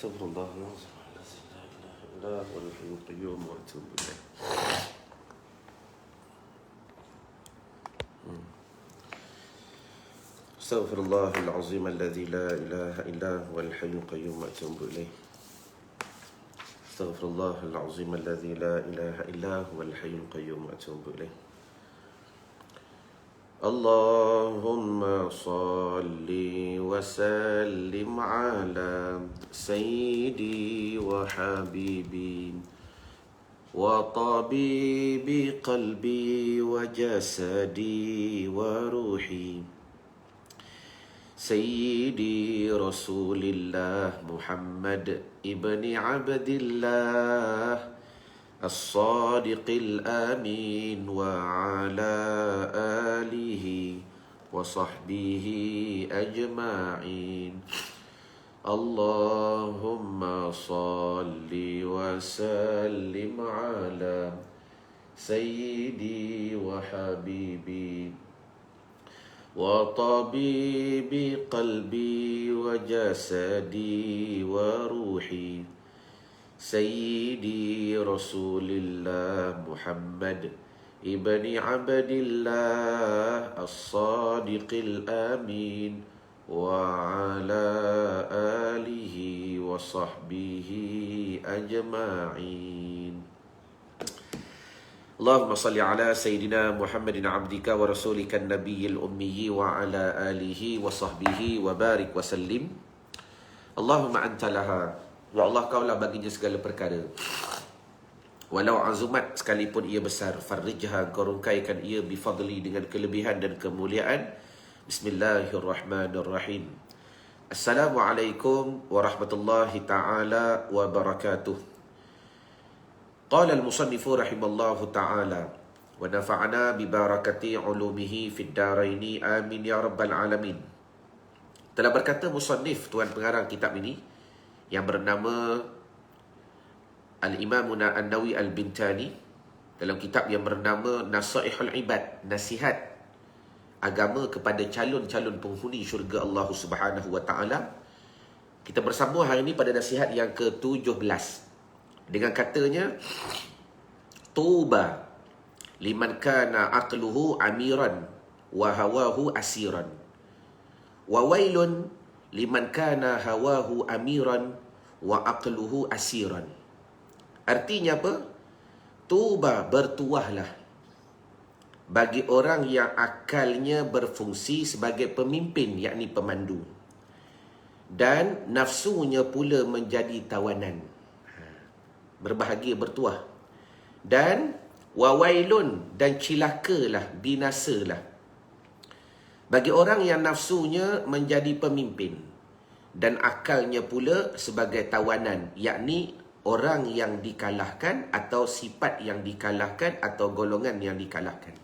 استغفر الله العظيم الذي لا اله الا هو الحي القيوم واتوب اليه. استغفر الله العظيم الذي لا اله الا هو الحي القيوم واتوب اليه. استغفر الله العظيم الذي لا اله الا هو الحي القيوم واتوب اليه. اللهم صل وسلم على سيدي وحبيبي وطبيب قلبي وجسدي وروحي سيدي رسول الله محمد ابن عبد الله الصادق الآمين وعلى آله وصحبه أجمعين. اللهم صل وسلم على سيدي وحبيبي وطبيب قلبي وجسدي وروحي سيدي رسول الله محمد ابن عبد الله الصادق الآمين وعلى آله وصحبه أجمعين. اللهم صل على سيدنا محمد عبدك ورسولك النبي الأمي وعلى آله وصحبه وبارك وسلم. اللهم أنت لها، ya Allah, kaulah baginya segala perkara. Walau azumat, sekalipun ia besar, farrijha, kau rungkaikan ia, bifadli, dengan kelebihan dan kemuliaan. Bismillahirrahmanirrahim. Assalamualaikum warahmatullahi ta'ala wabarakatuh. Qala al-musannifu rahimallahu ta'ala wa nafa'ana bibarakati ulumihi fid daraini amin ya rabbal alamin. Telah berkata musannif, tuan pengarang kitab ini, yang bernama Al-Imam An-Nawawi Al-Bintani, dalam kitab yang bernama Nasaihul Ibad, nasihat agama kepada calon-calon penghuni syurga Allah Subhanahu wa taala. Kita bersambung hari ini pada nasihat yang ke-17 dengan katanya, Tuba liman kana aqluhu amiran wa hawahu asiran, wa wailun liman kana hawahu amiran wa aqluhu asiran. Artinya apa? Tuba, bertuahlah bagi orang yang akalnya berfungsi sebagai pemimpin, yakni pemandu, dan nafsunya pula menjadi tawanan. Berbahagia, bertuah. Dan wawailun, dan cilakalah, binasalah bagi orang yang nafsunya menjadi pemimpin dan akalnya pula sebagai tawanan, yakni orang yang dikalahkan atau sifat yang dikalahkan atau golongan yang dikalahkan.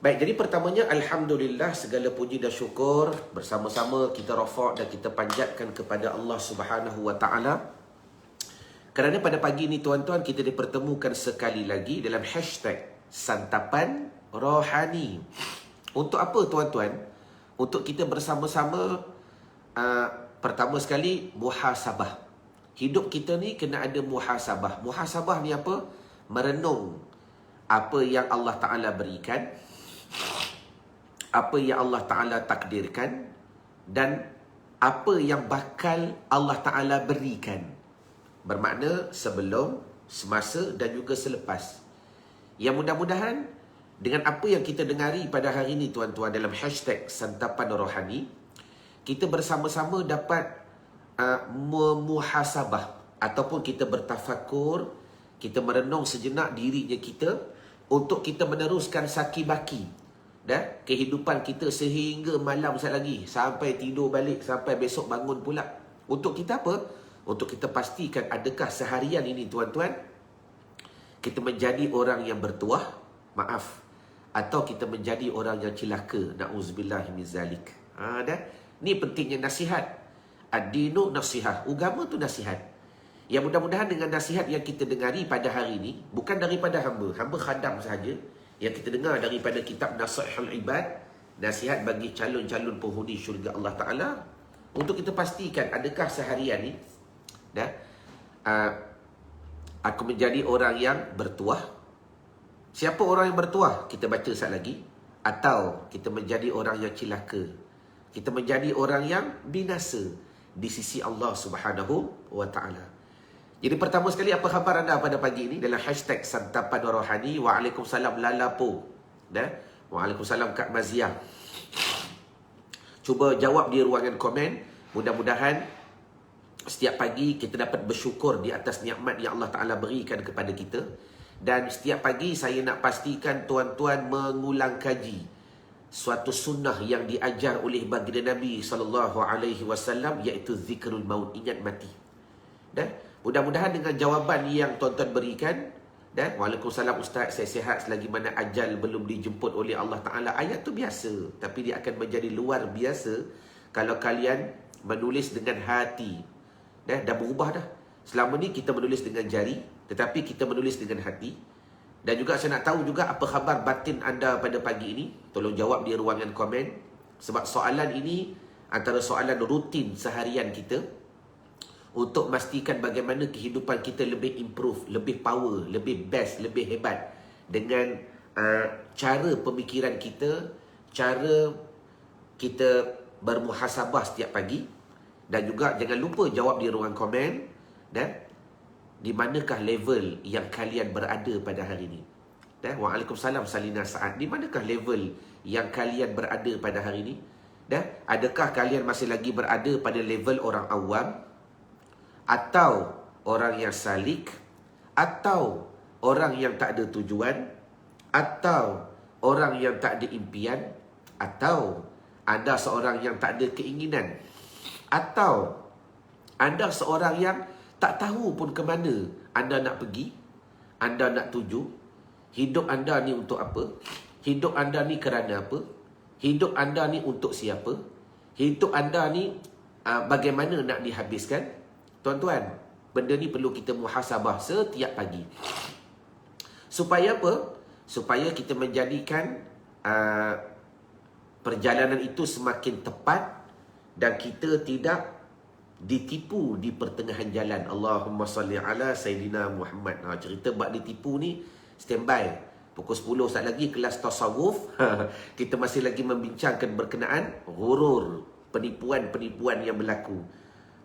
Baik, jadi pertamanya alhamdulillah, segala puji dan syukur bersama-sama kita rafa' dan kita panjatkan kepada Allah Subhanahu wa taala, kerana pada pagi ini tuan-tuan kita dipertemukan sekali lagi dalam hashtag Santapan Rohani. Untuk apa tuan-tuan? Untuk kita bersama-sama, pertama sekali, muhasabah. Hidup kita ni kena ada muhasabah. Muhasabah ni apa? Merenung apa yang Allah Ta'ala berikan, apa yang Allah Ta'ala takdirkan, dan apa yang bakal Allah Ta'ala berikan. Bermakna sebelum, semasa dan juga selepas. Yang mudah-mudahan dengan apa yang kita dengari pada hari ini tuan-tuan dalam hashtag Santapan Rohani, kita bersama-sama dapat memuhasabah ataupun kita bertafakur, kita merenung sejenak dirinya kita untuk kita meneruskan saki-baki kehidupan kita sehingga malam sekali lagi, sampai tidur balik, sampai besok bangun pula. Untuk kita apa? Untuk kita pastikan adakah seharian ini tuan-tuan kita menjadi orang yang bertuah, maaf, atau kita menjadi orang yang celaka, na'udzubillah min zalik. Ni pentingnya nasihat. Ad-dinu nasihah, agama tu nasihat. Yang mudah-mudahan dengan nasihat yang kita dengari pada hari ini, bukan daripada hamba khadam sahaja, yang kita dengar daripada kitab Nasaihul Ibad, nasihat bagi calon-calon penghuni syurga Allah Ta'ala, untuk kita pastikan adakah seharian ni aku menjadi orang yang bertuah. Siapa orang yang bertuah? Kita baca sekali lagi. Atau kita menjadi orang yang cilaka, kita menjadi orang yang binasa di sisi Allah Subhanahu wa Ta'ala. Jadi pertama sekali, apa khabar anda pada pagi ini? Dalam hashtag Santapan Rohani. Waalaikumsalam Lalapo. Waalaikumsalam Kak Maziah. Cuba jawab di ruangan komen. Mudah-mudahan setiap pagi kita dapat bersyukur di atas nikmat yang Allah Ta'ala berikan kepada kita. Dan setiap pagi saya nak pastikan tuan-tuan mengulang kaji suatu sunnah yang diajar oleh baginda Nabi SAW, iaitu zikrul maut, ingat mati. Dan mudah-mudahan dengan jawapan yang tuan-tuan berikan, dan Waalaikumsalam Ustaz, saya sihat selagi mana ajal belum dijemput oleh Allah Ta'ala. Ayat tu biasa, tapi dia akan menjadi luar biasa kalau kalian menulis dengan hati. Dah berubah dah. Selama ni kita menulis dengan jari, tetapi kita menulis dengan hati. Dan juga saya nak tahu juga apa khabar batin anda pada pagi ini. Tolong jawab di ruangan komen. Sebab soalan ini antara soalan rutin seharian kita untuk memastikan bagaimana kehidupan kita lebih improve, lebih power, lebih best, lebih hebat. Dengan cara pemikiran kita, cara kita bermuhasabah setiap pagi. Dan juga jangan lupa jawab di ruangan komen. Dan di manakah level yang kalian berada pada hari ini? Dan Waalaikumsalam Salina Saad. Di manakah level yang kalian berada pada hari ini? Dan adakah kalian masih lagi berada pada level orang awam, atau orang yang salik, atau orang yang tak ada tujuan, atau orang yang tak ada impian, atau anda seorang yang tak ada keinginan, atau anda seorang yang tak tahu pun ke mana anda nak pergi, anda nak tuju. Hidup anda ni untuk apa? Hidup anda ni kerana apa? Hidup anda ni untuk siapa? Hidup anda ni bagaimana nak dihabiskan? Tuan-tuan, benda ni perlu kita muhasabah setiap pagi. Supaya apa? Supaya kita menjadikan perjalanan itu semakin tepat dan kita tidak ditipu di pertengahan jalan. Allahumma salli ala Sayyidina Muhammad. Cerita bab ditipu ni, standby. Pukul 10 saat lagi kelas tasawuf. Kita masih lagi membincangkan berkenaan ghurur, penipuan-penipuan yang berlaku.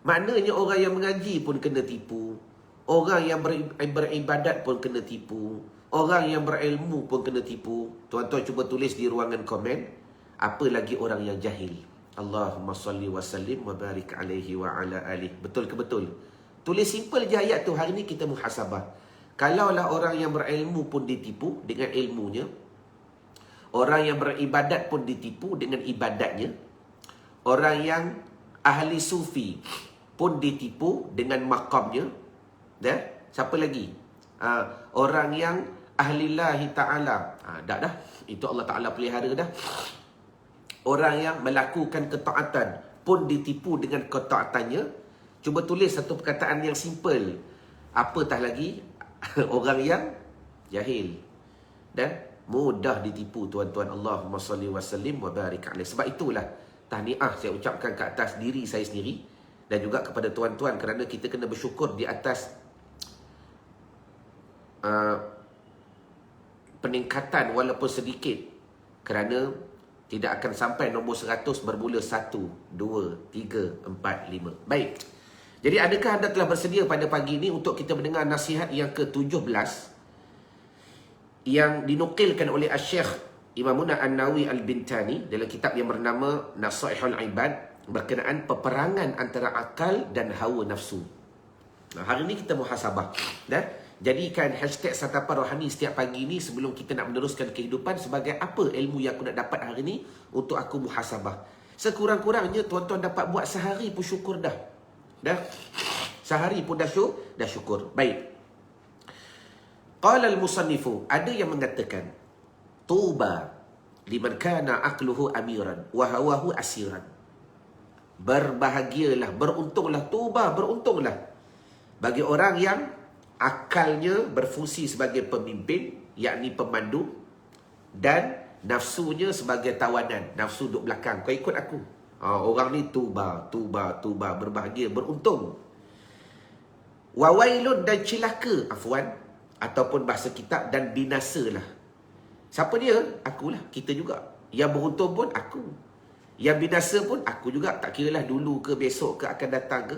Maknanya orang yang mengaji pun kena tipu. Orang yang beribadat pun kena tipu. Orang yang berilmu pun kena tipu. Tuan-tuan cuba tulis di ruangan komen, apa lagi orang yang jahil. Allahumma salli wa sallim wa barik alaihi wa ala alih. Betul ke betul? Tulis simple je ayat tu. Hari ni kita muhasabah. Kalaulah orang yang berilmu pun ditipu dengan ilmunya, orang yang beribadat pun ditipu dengan ibadatnya, orang yang ahli sufi pun ditipu dengan maqamnya, siapa lagi? Orang yang ahlillahi ta'ala, dah itu Allah Ta'ala pelihara dah. Orang yang melakukan ketaatan pun ditipu dengan ketaatannya. Cuba tulis satu perkataan yang simple. Apatah lagi orang yang jahil. Dan mudah ditipu, tuan-tuan. Allahumma salli wa sallim wa barik alaih. Sebab itulah tahniah saya ucapkan ke atas diri saya sendiri dan juga kepada tuan-tuan, kerana kita kena bersyukur di atas peningkatan walaupun sedikit. Kerana tidak akan sampai nombor 100 bermula 1, 2, 3, 4, 5. Baik. Jadi adakah anda telah bersedia pada pagi ini untuk kita mendengar nasihat yang ke-17 yang dinukilkan oleh Syekh Imamuna An-Nawawi Al-Bintani dalam kitab yang bernama Nasaihul Ibad, berkenaan peperangan antara akal dan hawa nafsu. Hari ini kita muhasabah. Dan jadikan hashtag Santapan Rohani setiap pagi ini sebelum kita nak meneruskan kehidupan sebagai apa ilmu yang aku nak dapat hari ini untuk aku muhasabah. Sekurang-kurangnya tuan-tuan dapat buat sehari pun syukur dah. Sehari pun dah syukur. Baik. Qala al-musannifu, ada yang mengatakan, tuba liman kana aqluhu amiran wa hawahu asiran. Berbahagialah, beruntunglah, tuba, beruntunglah bagi orang yang akalnya berfungsi sebagai pemimpin, yakni pemandu, dan nafsunya sebagai tawanan. Nafsu duduk belakang, kau ikut aku. Orang ni tuba, berbahagia, beruntung. Wawailun, dan cilaka, afwan, ataupun bahasa kitab, dan binasalah. Siapa dia? Akulah, kita juga. Yang beruntung pun aku. Yang binasa pun aku juga. Tak kiralah dulu ke besok ke akan datang ke.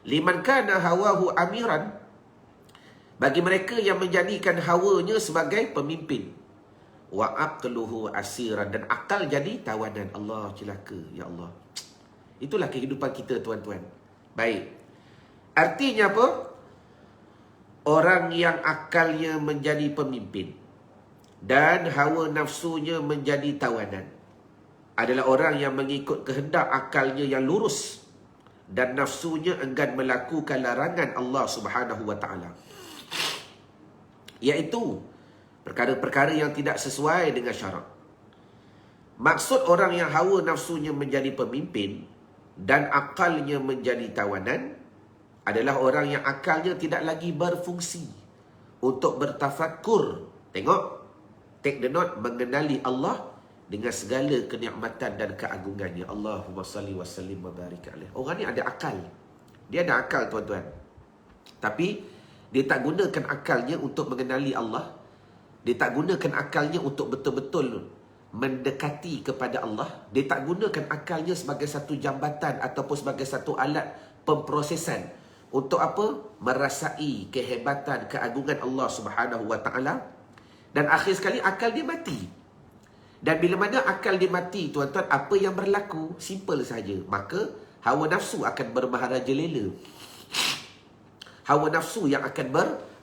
Liman kana hawahu amiran, bagi mereka yang menjadikan hawanya sebagai pemimpin. Wa aqluhu asiran, dan akal jadi tawanan. Allah, celaka, ya Allah. Itulah kehidupan kita, tuan-tuan. Baik. Artinya apa? Orang yang akalnya menjadi pemimpin dan hawa nafsunya menjadi tawanan adalah orang yang mengikut kehendak akalnya yang lurus dan nafsunya enggan melakukan larangan Allah Subhanahu wa taala, iaitu perkara-perkara yang tidak sesuai dengan syarak. Maksud orang yang hawa nafsunya menjadi pemimpin dan akalnya menjadi tawanan adalah orang yang akalnya tidak lagi berfungsi untuk bertafakur. Tengok, take the note, mengenali Allah dengan segala kenikmatan dan keagungannya. Allahumma salli wa sallim wa barik alaih. Orang ni ada akal. Dia ada akal, tuan-tuan. Tapi dia tak gunakan akalnya untuk mengenali Allah. Dia tak gunakan akalnya untuk betul-betul mendekati kepada Allah. Dia tak gunakan akalnya sebagai satu jambatan ataupun sebagai satu alat pemprosesan. Untuk apa? Merasai kehebatan, keagungan Allah Subhanahu wa taala. Dan akhir sekali akal dia mati. Dan bila mana akal dia mati, tuan-tuan, apa yang berlaku? Simple saja. Maka hawa nafsu akan bermaharajalela. Hawa nafsu yang akan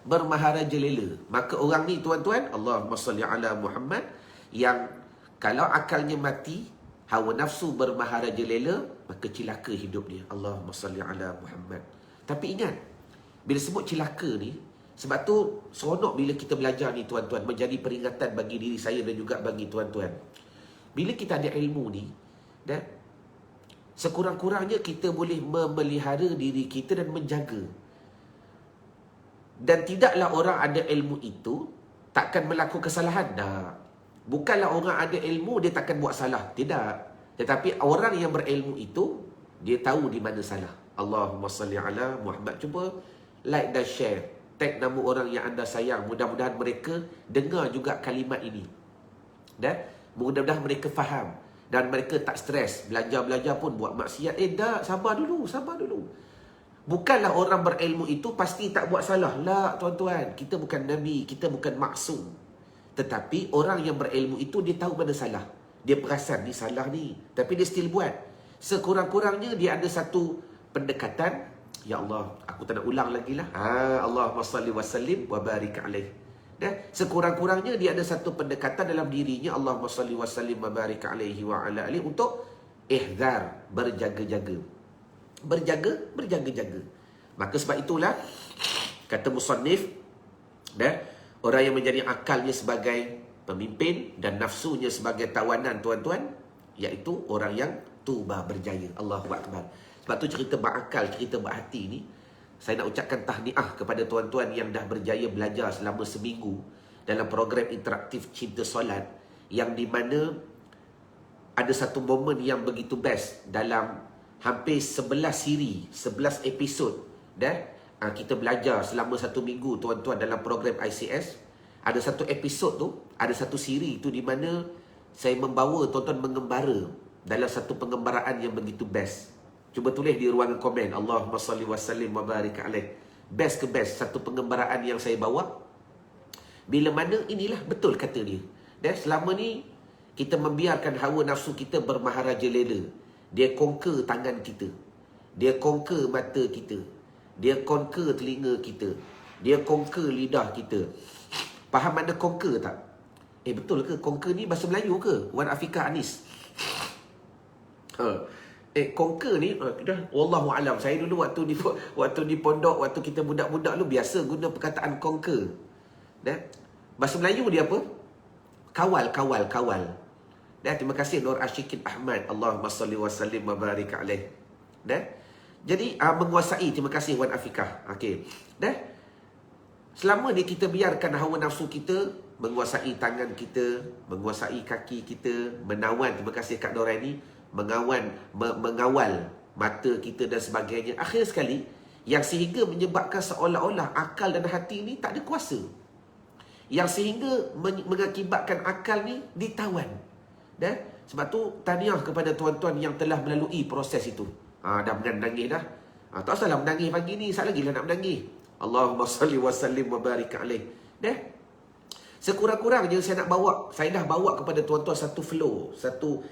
bermaharajalela. Maka orang ni, tuan-tuan, Allahumma salli ala Muhammad, yang kalau akalnya mati, hawa nafsu bermaharajalela, maka cilaka hidup dia. Allahumma salli ala Muhammad. Tapi ingat, bila sebut cilaka ni, sebab tu seronok bila kita belajar ni, tuan-tuan, menjadi peringatan bagi diri saya dan juga bagi tuan-tuan. Bila kita ada ilmu ni, dan sekurang-kurangnya kita boleh memelihara diri kita dan menjaga. Dan tidaklah orang ada ilmu itu takkan melakukan kesalahan. Bukanlah orang ada ilmu dia takkan buat salah. Tidak. Tetapi orang yang berilmu itu, dia tahu di mana salah. Allahumma salli ala Muhammad. Cuba like dan share. Tag nama orang yang anda sayang. Mudah-mudahan mereka dengar juga kalimat ini. Dan mudah-mudahan mereka faham. Dan mereka tak stres. Belajar-belajar pun buat maksiat. Sabar dulu. Bukanlah orang berilmu itu pasti tak buat salah. La, tuan-tuan. Kita bukan Nabi. Kita bukan maksum. Tetapi orang yang berilmu itu, dia tahu mana salah. Dia perasan ni salah ni. Tapi dia still buat. Sekurang-kurangnya dia ada satu pendekatan. Ya Allah, aku tak nak ulang lagi lah. Allahumma salli wa sallim wa barik alaih. Dan sekurang-kurangnya dia ada satu pendekatan dalam dirinya. Allahumma salli wa sallim wa barik alaihi wa ala alihi. Untuk ihzar, berjaga-jaga. Berjaga-jaga. Maka sebab itulah, kata musannif, orang yang menjadi akalnya sebagai pemimpin dan nafsunya sebagai tawanan, tuan-tuan, iaitu orang yang tuba, berjaya. Allahu Akbar. Sebab tu cerita berakal, cerita berhati ni, saya nak ucapkan tahniah kepada tuan-tuan yang dah berjaya belajar selama seminggu dalam program interaktif Cinta Solat, yang di mana ada satu momen yang begitu best dalam hampir 11 siri, 11 episod. Kita belajar selama satu minggu, tuan-tuan, dalam program ICS. Ada satu episod tu, ada satu siri tu di mana saya membawa tuan-tuan mengembara dalam satu pengembaraan yang begitu best. Cuba tulis di ruangan komen, Allahumma salli wa sallim wa barik alaih. Best ke best, satu pengembaraan yang saya bawa. Bila mana inilah betul kata dia. Dan selama ni, kita membiarkan hawa nafsu kita bermaharajalela. Dia conquer tangan kita. Dia conquer mata kita. Dia conquer telinga kita. Dia conquer lidah kita. Faham mana conquer tak? Betul ke? Conquer ni bahasa Melayu ke? Wan Afiqah Anis. Conquer ni, wallahu alam. Saya dulu waktu di pondok, waktu kita budak-budak lu biasa guna perkataan conquer. Bahasa Melayu dia apa? Kawal. Terima kasih Nur Ashikin Ahmad. Allahumma salli wa sallim wa barik alaih. Jadi menguasai. Terima kasih Wan Afiqah. Okey. Selama ni kita biarkan hawa nafsu kita menguasai tangan kita, menguasai kaki kita, menawan. Terima kasih Kak Noraini. mengawal mata kita dan sebagainya. Akhir sekali, yang sehingga menyebabkan seolah-olah akal dan hati ni tak ada kuasa. Yang sehingga mengakibatkan akal ni ditawan. Sebab tu tahniah kepada tuan-tuan yang telah melalui proses itu. Dah menangis dah. Tak salah menangis pagi ni, sat lagi lah nak menangis. Allahumma salli wa sallim wa barik alaih. Sekurang-kurangnya saya dah bawa kepada tuan-tuan satu flow, satu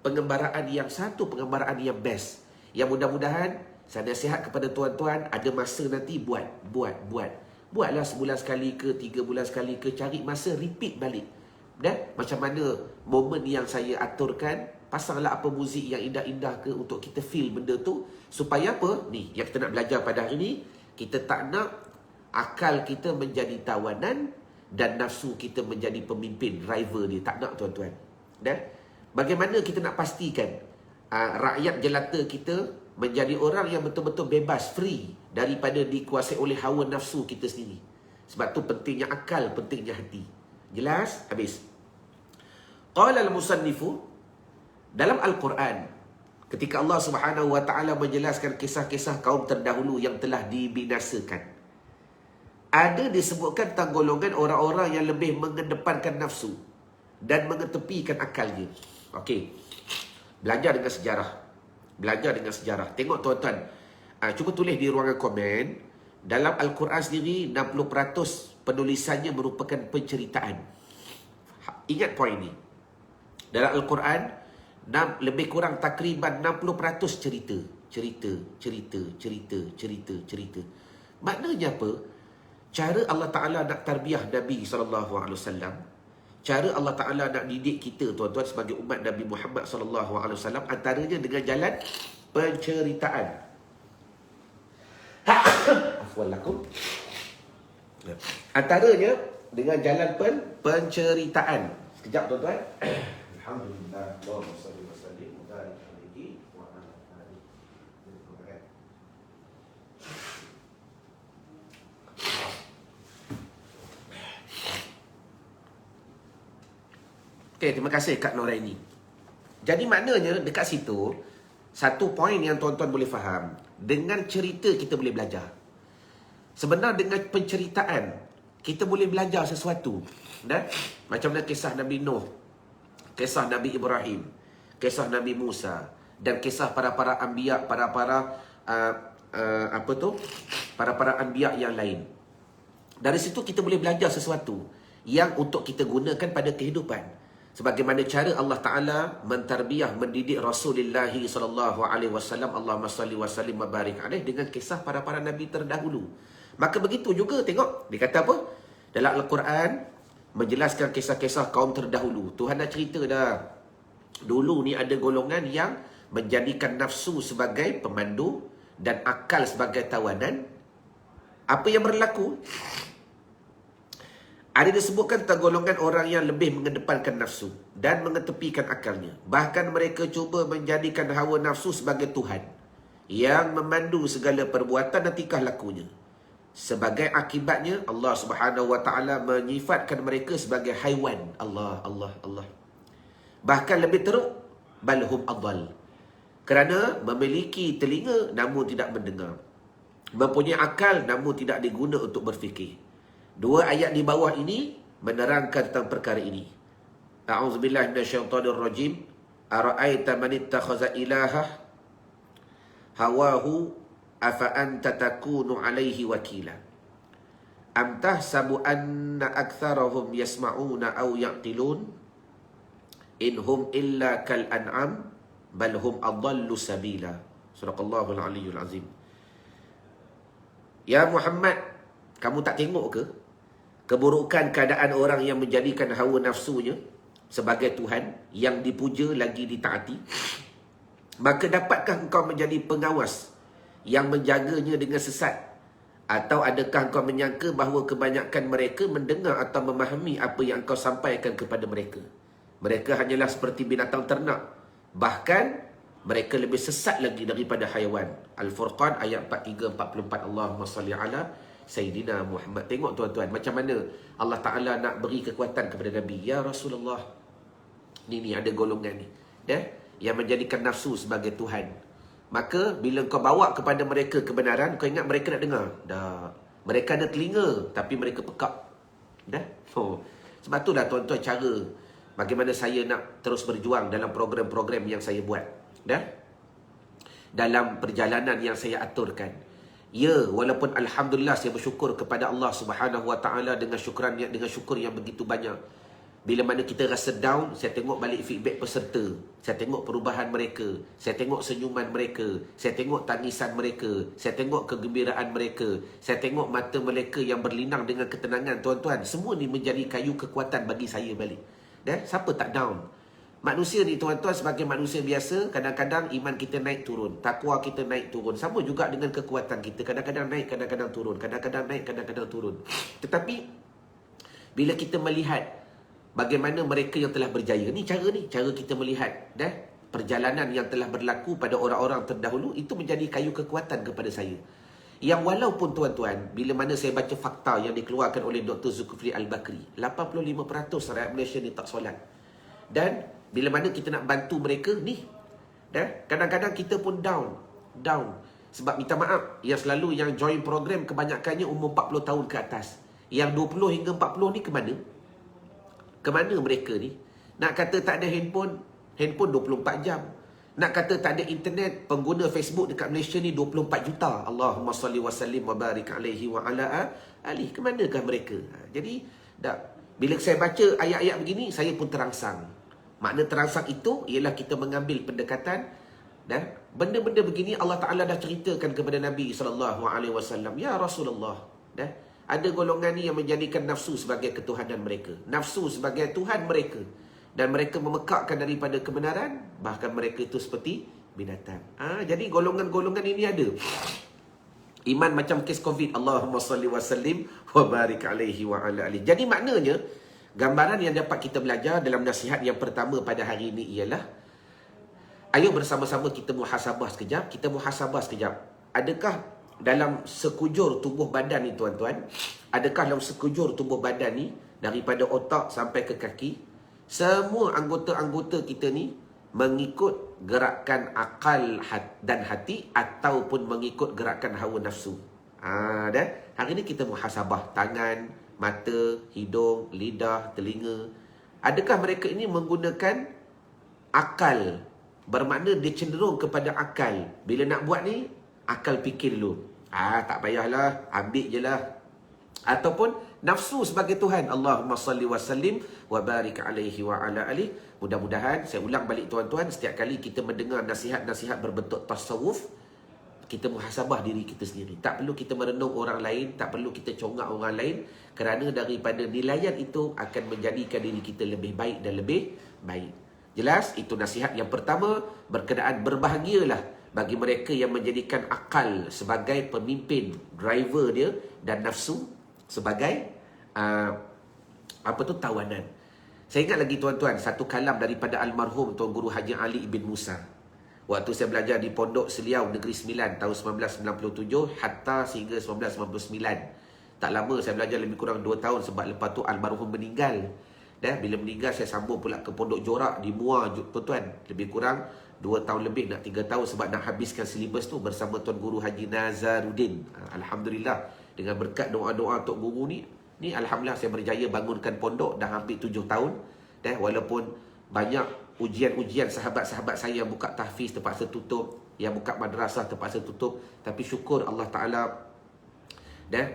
pengembaraan yang best. Yang mudah-mudahan saya nasihat kepada tuan-tuan, ada masa nanti buatlah sebulan sekali ke, 3 bulan sekali ke, cari masa repeat balik. Macam mana momen yang saya aturkan, pasanglah apa muzik yang indah-indah ke untuk kita feel benda tu. Supaya apa? Ni yang kita nak belajar pada hari ni. Kita tak nak akal kita menjadi tawanan dan nafsu kita menjadi pemimpin, driver dia. Tak nak tuan-tuan. Bagaimana kita nak pastikan rakyat jelata kita menjadi orang yang betul-betul bebas, free daripada dikuasai oleh hawa nafsu kita sendiri. Sebab tu pentingnya akal, pentingnya hati. Jelas? Habis. Qala al-musannifu, dalam Al-Quran, ketika Allah Subhanahu wa taala menjelaskan kisah-kisah kaum terdahulu yang telah dibinasakan, ada disebutkan tentang golongan orang-orang yang lebih mengedepankan nafsu dan mengetepikan akalnya. Okey. Belajar dengan sejarah. Tengok tuan-tuan. Cuba tulis di ruangan komen. Dalam Al-Quran sendiri, 60% penulisannya merupakan penceritaan. Ingat poin ni. Dalam Al-Quran, lebih kurang takriban 60% cerita. Maknanya apa? Cara Allah Ta'ala nak tarbiyah Nabi SAW, cara Allah Ta'ala nak didik kita, tuan-tuan, sebagai umat Nabi Muhammad SAW, antaranya dengan jalan penceritaan. Afwalakum. Antaranya dengan jalan penceritaan. Sekejap, tuan-tuan. Alhamdulillah. Allahumma salli wa sallim wa barik alaihi wa ala alihi. Okay, terima kasih Kak Noraini. Jadi maknanya dekat situ, satu poin yang tuan-tuan boleh faham, dengan cerita kita boleh belajar. Sebenarnya dengan penceritaan, kita boleh belajar sesuatu. Macam mana kisah Nabi Nuh, kisah Nabi Ibrahim, kisah Nabi Musa, dan kisah para-para anbiya, para-para anbiya yang lain. Dari situ kita boleh belajar sesuatu yang untuk kita gunakan pada kehidupan. Sebagaimana cara Allah Ta'ala mentarbiyah, mendidik Rasulullah SAW, Allahumma salli wa sallim wa barik alaih, dengan kisah para-para Nabi terdahulu. Maka begitu juga, tengok, dia kata apa? Dalam Al-Quran, menjelaskan kisah-kisah kaum terdahulu. Tuhan dah cerita dah. Dulu ni ada golongan yang menjadikan nafsu sebagai pemandu dan akal sebagai tawanan. Apa yang berlaku? Ada disebutkan tentang golongan orang yang lebih mengedepankan nafsu dan mengetepikan akalnya. Bahkan mereka cuba menjadikan hawa nafsu sebagai Tuhan yang memandu segala perbuatan dan tingkah lakunya. Sebagai akibatnya, Allah Subhanahu wa taala menyifatkan mereka sebagai haiwan. Allah. Bahkan lebih teruk, balhum adall. Kerana memiliki telinga namun tidak mendengar. Mempunyai akal namun tidak diguna untuk berfikir. Dua ayat di bawah ini menerangkan tentang perkara ini. A'udzubillahi minasyaitonir rajim. Ara'aita man ittakhadha ilahah hawahu afa anta takunu alaihi wakila. Am tahsabu anna aktsarahum yasma'una aw yaqilun in hum illa kal an'am bal hum adallu sabila. Suraqallahul aliyyul azim. Ya Muhammad, kamu tak tengok ke keburukan keadaan orang yang menjadikan hawa nafsunya sebagai Tuhan yang dipuja lagi ditaati? Maka dapatkah engkau menjadi pengawas yang menjaganya dengan sesat? Atau adakah engkau menyangka bahawa kebanyakan mereka mendengar atau memahami apa yang engkau sampaikan kepada mereka? Mereka hanyalah seperti binatang ternak. Bahkan mereka lebih sesat lagi daripada haiwan. Al-Furqan ayat 43-44. Allahumma salli ala Sayyidina Muhammad. Tengok tuan-tuan, macam mana Allah Ta'ala nak beri kekuatan kepada Nabi. Ya Rasulullah, ni ada golongan ni. yang menjadikan nafsu sebagai Tuhan. Maka bila kau bawa kepada mereka kebenaran, kau ingat mereka nak dengar? Dah. Mereka ada telinga tapi mereka pekak. Dah. Sebab itulah tuan-tuan cara bagaimana saya nak terus berjuang dalam program-program yang saya buat. Dah. Dalam perjalanan yang saya aturkan. Ya, walaupun alhamdulillah saya bersyukur kepada Allah Subhanahu Wa Taala dengan syukur yang begitu banyak. Bila mana kita rasa down, saya tengok balik feedback peserta. Saya tengok perubahan mereka. Saya tengok senyuman mereka. Saya tengok tangisan mereka. Saya tengok kegembiraan mereka. Saya tengok mata mereka yang berlinang dengan ketenangan, tuan-tuan. Semua ni menjadi kayu kekuatan bagi saya balik. Dan siapa tak down? Manusia ni tuan-tuan sebagai manusia biasa, kadang-kadang iman kita naik turun, takwa kita naik turun. Sama juga dengan kekuatan kita, kadang-kadang naik, kadang-kadang turun, kadang-kadang naik, kadang-kadang turun. Tetapi bila kita melihat bagaimana mereka yang telah berjaya, ni cara kita melihat perjalanan yang telah berlaku pada orang-orang terdahulu, itu menjadi kayu kekuatan kepada saya. Yang walaupun tuan-tuan, bila mana saya baca fakta yang dikeluarkan oleh Dr. Zulkifli Al-Bakri, 85% rakyat Malaysia ni tak solat. Dan bila mana kita nak bantu mereka ni, kadang-kadang kita pun down. Sebab minta maaf, yang selalu yang join program kebanyakannya umur 40 tahun ke atas. Yang 20 hingga 40 ni ke mana? Ke mana mereka ni? Nak kata tak ada handphone 24 jam. Nak kata tak ada internet, pengguna Facebook dekat Malaysia ni 24 juta. Allahumma salli wa sallim wa barik alaihi wa ala alihi. Ke manakah mereka? Jadi, bila saya baca ayat-ayat begini, saya pun terangsang. Makna terangsang itu ialah kita mengambil pendekatan dan benda-benda begini Allah Ta'ala dah ceritakan kepada Nabi SAW. Ya Rasulullah, ada golongan ni yang menjadikan nafsu sebagai ketuhanan mereka, nafsu sebagai Tuhan mereka, dan mereka memekakkan daripada kebenaran, bahkan mereka itu seperti binatang. Jadi golongan-golongan ini ada. Iman macam kes COVID. Allahumma salli wa sallim wa barik alaihi wa ala alihi. Jadi maknanya, gambaran yang dapat kita belajar dalam nasihat yang pertama pada hari ini ialah, ayo bersama-sama kita muhasabah sekejap. Adakah dalam sekujur tubuh badan ni tuan-tuan, adakah dalam sekujur tubuh badan ni, daripada otak sampai ke kaki, semua anggota-anggota kita ni mengikut gerakan akal dan hati ataupun mengikut gerakan hawa nafsu? Dan hari ini kita muhasabah tangan, mata, hidung, lidah, telinga. Adakah mereka ini menggunakan akal? Bermakna dia cenderung kepada akal. Bila nak buat ni, akal fikir dulu. Tak payahlah, ambil je lah. Ataupun nafsu sebagai Tuhan. Allahumma salli wa sallim wa barik alaihi wa ala alihi. Mudah-mudahan, saya ulang balik tuan-tuan, setiap kali kita mendengar nasihat-nasihat berbentuk tasawuf, kita muhasabah diri kita sendiri. Tak perlu kita merenung orang lain, tak perlu kita congak orang lain, kerana daripada nilaian itu akan menjadikan diri kita lebih baik dan lebih baik. Jelas? Itu nasihat yang pertama berkenaan berbahagialah bagi mereka yang menjadikan akal sebagai pemimpin, driver dia, dan nafsu sebagai tawanan. Saya ingat lagi tuan-tuan, satu kalam daripada almarhum Tuan Guru Haji Ali bin Musa. Waktu saya belajar di Pondok Seliau Negeri Sembilan tahun 1997 hatta sehingga 1999. Tak lama, saya belajar lebih kurang 2 tahun sebab lepas tu almarhum meninggal. Dan bila meninggal, saya sambung pula ke Pondok Jorak di Muar, tuan-tuan. Lebih kurang 2 tahun lebih, nak 3 tahun sebab nak habiskan silibus tu bersama Tuan Guru Haji Nazaruddin. Alhamdulillah, dengan berkat doa-doa Tok Guru ni Alhamdulillah saya berjaya bangunkan pondok dah hampir 7 tahun. Dan walaupun banyak ujian-ujian sahabat-sahabat saya yang buka tahfiz terpaksa tutup, yang buka madrasah terpaksa tutup, tapi syukur Allah Ta'ala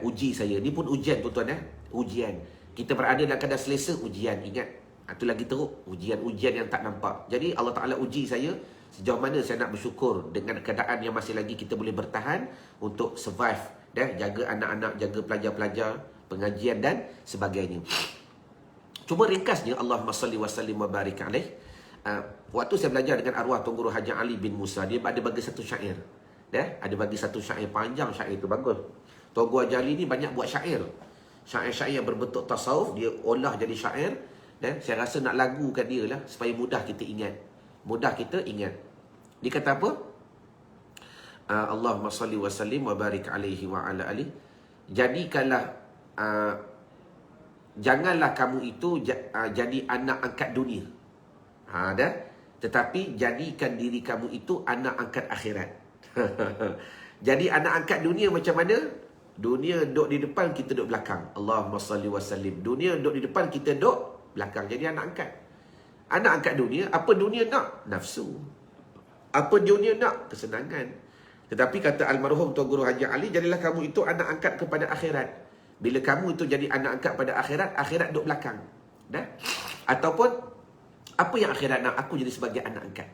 uji saya. Ni pun ujian tuan-tuan. Ujian. Kita berada dalam keadaan selesa, ujian. Ingat, itu lagi teruk, ujian-ujian yang tak nampak. Jadi Allah Ta'ala uji saya sejauh mana saya nak bersyukur dengan keadaan yang masih lagi kita boleh bertahan untuk survive, jaga anak-anak, jaga pelajar-pelajar, pengajian dan sebagainya. Cuma ringkasnya, Allahumma salli wa sallim wa barik alaih. Waktu saya belajar dengan arwah Tuan Guru Haji Ali bin Musa, dia ada bagi satu syair. Ada bagi satu syair, panjang syair itu, bagus. Tuan Guru Haji Ali ni banyak buat syair. Syair-syair yang berbentuk tasawuf, dia olah jadi syair. Dan saya rasa nak lagukan dia lah, supaya mudah kita ingat. Dia kata apa? Allahumma salli wa sallim wa barik alaihi wa ala alihi. Jadikanlah, janganlah kamu itu jadi anak angkat dunia. Tetapi jadikan diri kamu itu anak angkat akhirat. Jadi anak angkat dunia macam mana? Dunia duduk di depan, kita duduk belakang. Allahumma salli wa sallim. Dunia duduk di depan, kita duduk belakang. Jadi anak angkat. Anak angkat dunia, apa dunia nak? Nafsu. Apa dunia nak? Kesenangan. Tetapi kata almarhum Tuan Guru Haji Ali, jadilah kamu itu anak angkat kepada akhirat. Bila kamu itu jadi anak angkat pada akhirat, akhirat duduk belakang. Dah? Ataupun, apa yang akhirat nak? Aku jadi sebagai anak angkat.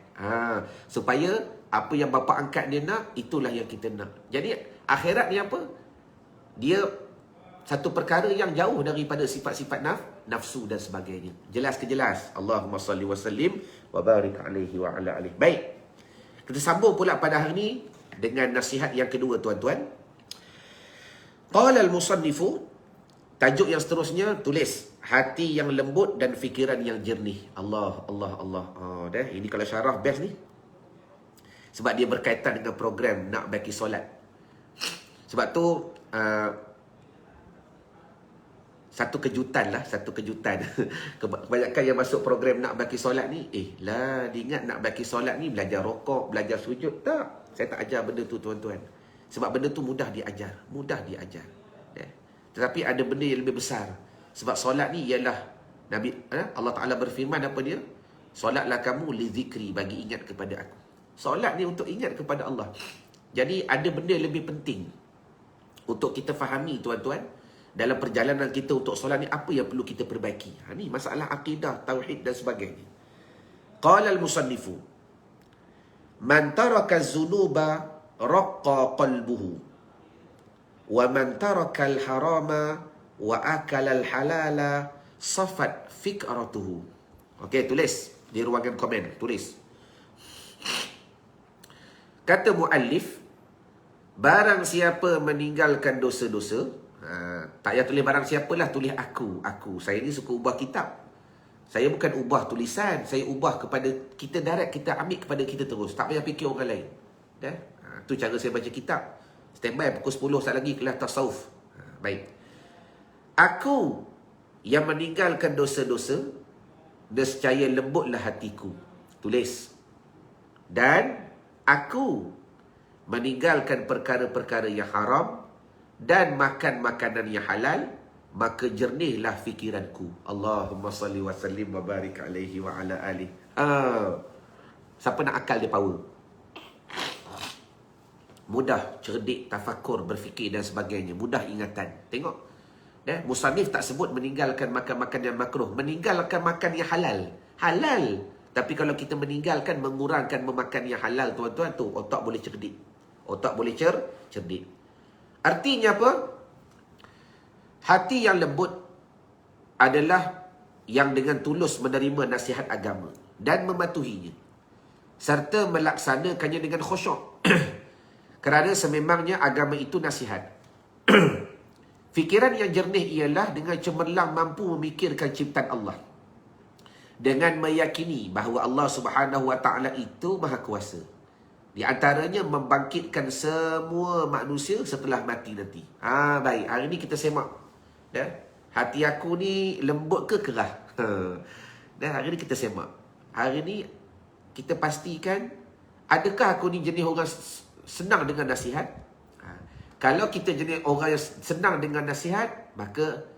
Supaya apa yang bapa angkat dia nak, itulah yang kita nak. Jadi akhirat ni apa? Dia satu perkara yang jauh daripada sifat-sifat nafsu dan sebagainya. Jelas ke jelas? Allahumma salli wa sallim wa barik alaihi wa ala alihi. Baik. Kita sambung pula pada hari ini dengan nasihat yang kedua, tuan-tuan. Qala al-musannifu, tajuk yang seterusnya tulis hati yang lembut dan fikiran yang jernih. Allah. Dah, ini kalau syarah best ni. Sebab dia berkaitan dengan program nak baki solat. Sebab tu satu kejutan. Kebanyakan yang masuk program nak baki solat ni, diingat nak baki solat ni belajar rokok, belajar sujud. Tak, saya tak ajar benda tu, tuan-tuan. Sebab benda tu mudah diajar. Tetapi ada benda yang lebih besar. Sebab solat ni ialah Allah Ta'ala berfirman apa dia? Solatlah kamu li zikri, bagi ingat kepada aku. Solat ni untuk ingat kepada Allah. Jadi ada benda lebih penting untuk kita fahami, tuan-tuan. Dalam perjalanan kita untuk solat ni, apa yang perlu kita perbaiki? Ni masalah akidah, tauhid dan sebagainya. Qala al-musannifu, man taraka az-zunuba raqqa qalbuhu, wa man taraka al-harama wa akala al-halala safat fikratuhu. Okey, tulis di ruangan komen, tulis. Kata muallif, barang siapa meninggalkan dosa-dosa, tak payah tulis barang siapalah, tulis aku. Saya ni suka ubah kitab. Saya bukan ubah tulisan, saya ubah kepada kita direct, kita ambil kepada kita terus. Tak payah fikir orang lain. Tu cara saya baca kitab. Standby pukul 10 saat lagi kelas tasawuf. Baik. Aku yang meninggalkan dosa-dosa, nescaya lembutlah hatiku. Tulis. Dan aku meninggalkan perkara-perkara yang haram dan makan makanan yang halal, maka jernihlah fikiranku. Allahumma salli wa sallim wa barik alaihi wa ala alihi. Siapa nak akal dia power? Mudah cerdik, tafakur, berfikir dan sebagainya. Mudah ingatan. Tengok. Musannif tak sebut meninggalkan makan-makan yang makruh. Meninggalkan makan yang halal. Halal. Tapi kalau kita meninggalkan, mengurangkan memakan yang halal, tuan-tuan, tu otak boleh cerdik. Otak boleh cerdik. Artinya apa? Hati yang lembut adalah yang dengan tulus menerima nasihat agama dan mematuhinya, serta melaksanakannya dengan khusyuk. Kerana sememangnya agama itu nasihat. Fikiran yang jernih ialah dengan cemerlang mampu memikirkan ciptaan Allah, dengan meyakini bahawa Allah Subhanahu Wa Taala itu Maha Kuasa. Di antaranya membangkitkan semua manusia setelah mati nanti. Baik, hari ni kita semak. Hati aku ni lembut ke kerah? Hari ni kita semak. Hari ni kita pastikan, adakah aku ni jenis orang senang dengan nasihat? Kalau kita jenis orang yang senang dengan nasihat, maka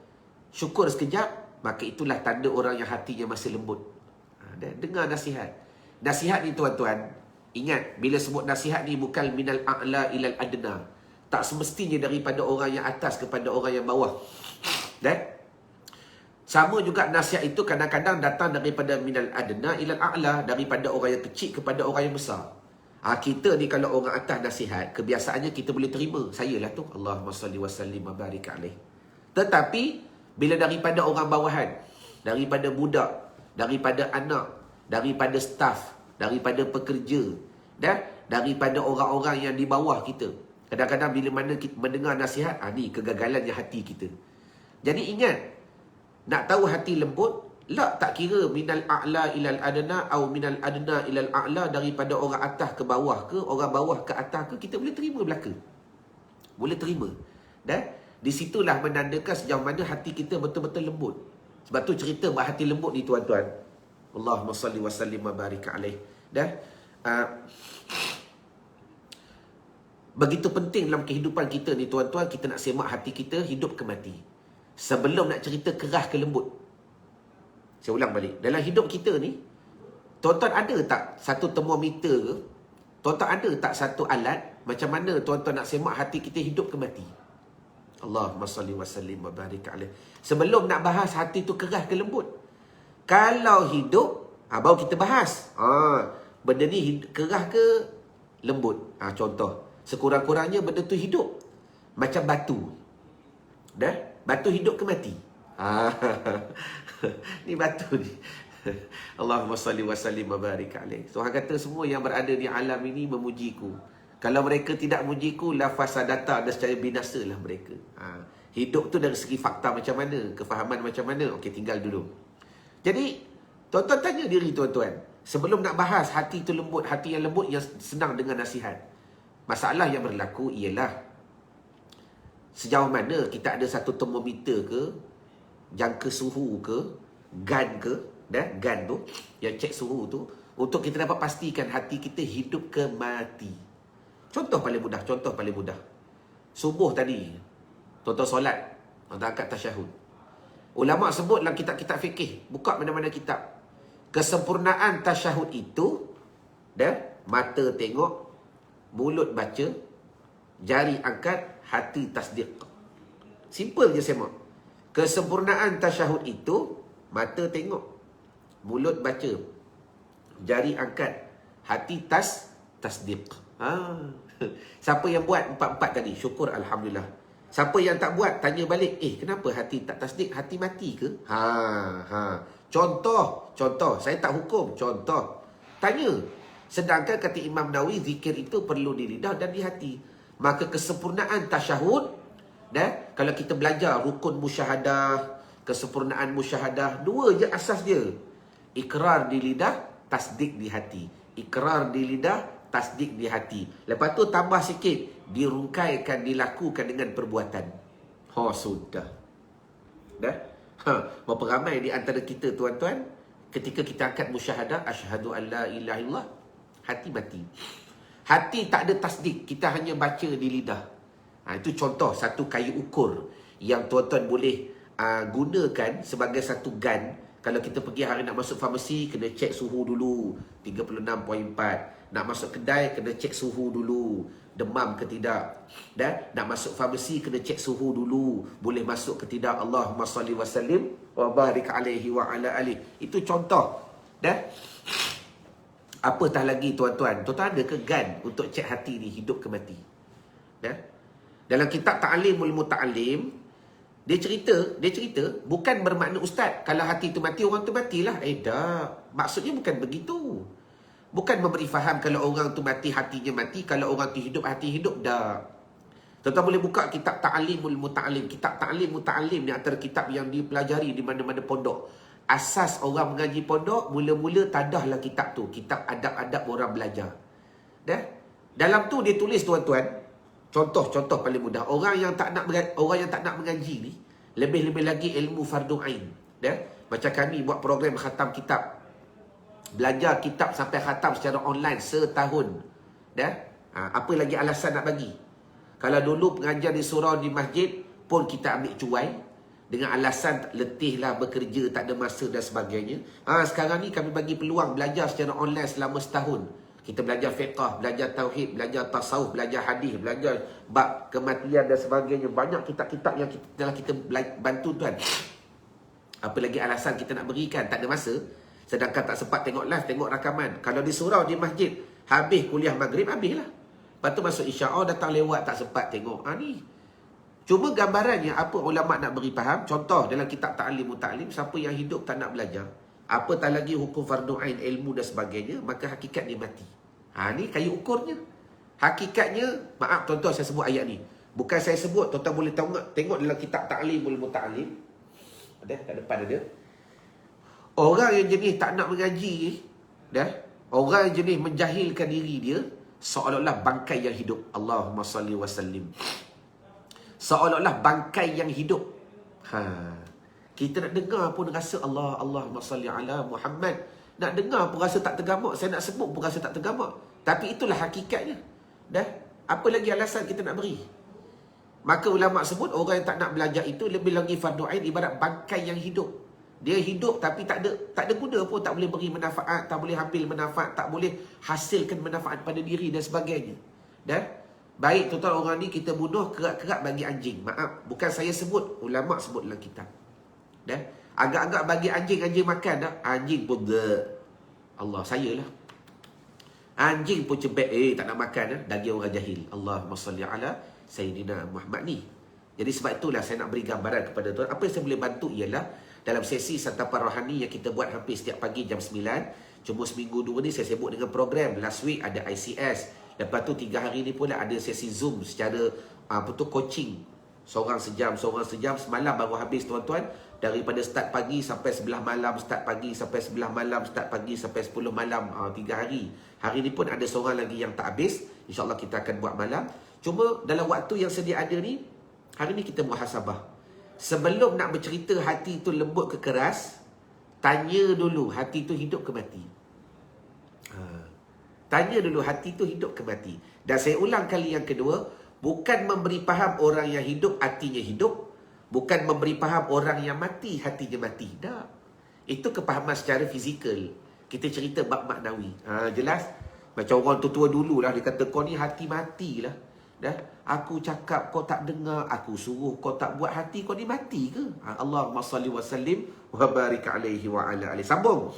syukur sekejap, maka itulah tanda orang yang hatinya masih lembut. Dengar nasihat. Nasihat ni, tuan-tuan, ingat, bila sebut nasihat ni bukan minal a'la ilal adna. Tak semestinya daripada orang yang atas kepada orang yang bawah. Sama juga nasihat itu kadang-kadang datang daripada minal adna ilal a'la, daripada orang yang kecil kepada orang yang besar. Kita ni kalau orang atas nasihat, kebiasaannya kita boleh terima. Saya lah tu. Allahumma salli wa sallim wa barik alaih. Tetapi bila daripada orang bawahan, daripada budak, daripada anak, daripada staf, daripada pekerja, daripada orang-orang yang di bawah kita, kadang-kadang bila mana kita mendengar nasihat, ni kegagalannya hati kita. Jadi ingat, nak tahu hati lembut, tak kira minal a'la ilal adna atau minal adna ilal a'la, daripada orang atas ke bawah ke, orang bawah ke atas ke, kita boleh terima belaka. Boleh terima. Di situlah menandakan sejauh mana hati kita betul-betul lembut. Sebab tu cerita hati lembut ni, tuan-tuan, Allahumma salli wa sallim wa barik alaih. Dan begitu penting dalam kehidupan kita ni tuan-tuan, kita nak semak hati kita hidup ke mati. Sebelum nak cerita kerah ke lembut. Saya ulang balik. Dalam hidup kita ni, tuan-tuan ada tak satu termometer ke? Tuan-tuan ada tak satu alat macam mana tuan-tuan nak semak hati kita hidup ke mati? Allahumma salli wa sallim wa barik alaih. Sebelum nak bahas hati tu kerah ke lembut. Kalau hidup, baru kita bahas. Benda ni kerah ke lembut. Contoh. Sekurang-kurangnya benda tu hidup. Macam batu. Dah? Batu hidup ke mati? Ni batu ni. Allahumma salli wa sallim wa barik alaih. Tuhan kata semua yang berada di alam ini memujiku. Kalau mereka tidak memujiku, la fasadata, dan secara binasa lah mereka. Hidup tu dari segi fakta macam mana? Kefahaman macam mana? Okey, tinggal dulu. Jadi, tuan-tuan tanya diri tuan-tuan. Sebelum nak bahas hati tu lembut, hati yang lembut yang senang dengan nasihat. Masalah yang berlaku ialah sejauh mana kita ada satu termometer ke, jangka suhu ke, gun ke, gun tu, yang cek suhu tu, untuk kita dapat pastikan hati kita hidup ke mati. Contoh paling mudah. Subuh tadi, tuan-tuan solat, tuan-tuan angkat tasyahud. Ulama' sebut dalam kitab-kitab fikih, buka mana-mana kitab. Kesempurnaan tasyahud itu, mata tengok, mulut baca, jari angkat, hati tasdiq. Simple je semak. Kesempurnaan tasyahud itu, mata tengok, mulut baca, jari angkat, hati tasdiq. Siapa yang buat empat-empat tadi? Syukur Alhamdulillah. Siapa yang tak buat, tanya balik, kenapa hati tak tasdik? Hati mati ke? Contoh, saya tak hukum, contoh. Tanya. Sedangkan kata Imam Nawawi, zikir itu perlu di lidah dan di hati. Maka kesempurnaan tasyahud, kalau kita belajar rukun musyahadah, kesempurnaan musyahadah, dua je asas dia. Ikrar di lidah, tasdik di hati. Ikrar di lidah, tasdik di hati. Lepas tu tambah sikit, dirungkaikan, dilakukan dengan perbuatan. Sudah. Berapa ramai di antara kita tuan-tuan, ketika kita angkat musyahadah, asyhadu an la ilaha illallah, hati mati. Hati tak ada tasdik, kita hanya baca di lidah. Itu contoh satu kayu ukur yang tuan-tuan boleh gunakan sebagai satu gun. Kalau kita pergi hari nak masuk farmasi, kena cek suhu dulu, 36.4. Nak masuk kedai, kena cek suhu dulu, demam ke tidak. Nak masuk farmasi, kena cek suhu dulu, boleh masuk ke tidak. Allahumma salli wa sallim wa barik alaihi wa ala alihi. Itu contoh. Apatah lagi tuan-tuan, ada ke gun untuk cek hati ni hidup ke mati? Dalam kitab Ta'limul Muta'allim, dia cerita bukan bermakna ustaz, kalau hati tu mati, orang tu matilah. Tak. Maksudnya bukan begitu. Bukan memberi faham kalau orang tu mati, hatinya mati. Kalau orang tu hidup, hati hidup. Tak. Tuan-tuan boleh buka kitab Ta'limul Muta'allim. Kitab Ta'lim Muta'allim ni antara kitab yang dipelajari di mana-mana pondok. Asas orang mengaji pondok, mula-mula tadahlah kitab tu. Kitab adab-adab orang belajar. Dalam tu dia tulis tuan-tuan, contoh paling mudah. Orang yang tak nak mengaji ni, lebih-lebih lagi ilmu fardu ain. Macam kami buat program khatam kitab. Belajar kitab sampai khatam secara online setahun. Apa lagi alasan nak bagi? Kalau dulu pengajar di surau di masjid pun kita ambil cuai dengan alasan letihlah bekerja, tak ada masa dan sebagainya. Sekarang ni kami bagi peluang belajar secara online selama setahun. Kita belajar fiqh, belajar tauhid, belajar tasawuf, belajar hadis, belajar bab kematian dan sebagainya. Banyak kitab-kitab yang kita bantu tuan. Apa lagi alasan kita nak berikan? Tak ada masa. Sedangkan tak sempat tengok live, tengok rakaman. Kalau di surau, di masjid, habis kuliah maghrib, habislah. Lepas tu masuk isya', datang lewat, tak sempat tengok. Ni. Cuma gambarannya, apa ulama' nak beri faham. Contoh, dalam kitab Ta'lim Muta'allim, siapa yang hidup tak nak belajar, apatah lagi hukum fardu ain, ilmu dan sebagainya, maka hakikat dia mati. Ni kayu ukurnya. Hakikatnya, maaf tuan-tuan saya sebut ayat ni. Bukan saya sebut, tuan-tuan boleh tengok dalam kitab Ta'limul Muta'allim. Ada, kat depan ada. Orang yang jenis tak nak mengaji, orang yang jenis menjahilkan diri dia, seolah-olah bangkai yang hidup. Allahumma salli wa sallim. Seolah-olah bangkai yang hidup. Kita nak dengar pun rasa Allahumma salli ala Muhammad. Nak dengar pun rasa tak tergamak. Saya nak sebut pun rasa tak tergamak. Tapi itulah hakikatnya. Dah. Apa lagi alasan kita nak beri? Maka ulama sebut orang yang tak nak belajar itu lebih lagi fardu ain ibarat bangkai yang hidup. Dia hidup tapi tak ada guna pun, tak boleh beri manfaat, tak boleh ambil manfaat, tak boleh hasilkan manfaat pada diri dan sebagainya. Dan baik tuan-tuan orang ni kita bunuh kerak-kerak bagi anjing. Maaf, bukan saya sebut, ulama sebut dalam kitab. Dan agak-agak bagi anjing makan dah. Anjing pun Allah, saya lah. Anjing pun cebek, tak nak makan dah. Daging orang jahil. Allahumma salli ala Sayyidina Muhammad ni. Jadi sebab itulah saya nak beri gambaran kepada tuan. Apa yang saya boleh bantu ialah dalam sesi santapan rohani yang kita buat hampir setiap pagi jam 9. Cuma seminggu 2 ni saya sibuk dengan program. Last week ada ICS. Lepas tu 3 hari ni pula ada sesi Zoom secara coaching. Seorang sejam. Semalam baru habis tuan-tuan. Daripada start pagi sampai 11 malam. Start pagi sampai 11 malam. Start pagi sampai 10 malam. 3 hari. Hari ni pun ada seorang lagi yang tak habis. InsyaAllah kita akan buat malam. Cuma dalam waktu yang sedia ada ni, hari ni kita muhasabah. Sebelum nak bercerita hati tu lembut ke keras, tanya dulu hati tu hidup ke mati. Tanya dulu hati tu hidup ke mati. Dan saya ulang kali yang kedua, bukan memberi faham orang yang hidup hatinya hidup, bukan memberi faham orang yang mati hatinya mati. Tak. Itu kepahaman secara fizikal. Kita cerita bab maknawi. Jelas? Macam orang tua-tua dulu lah, dia kata kau ni hati mati lah. Dah, aku cakap kau tak dengar, aku suruh kau tak buat, hati kau ni mati ke? Allahumma salli wa sallim wa barik alaihi wa ala alihi. Sambung.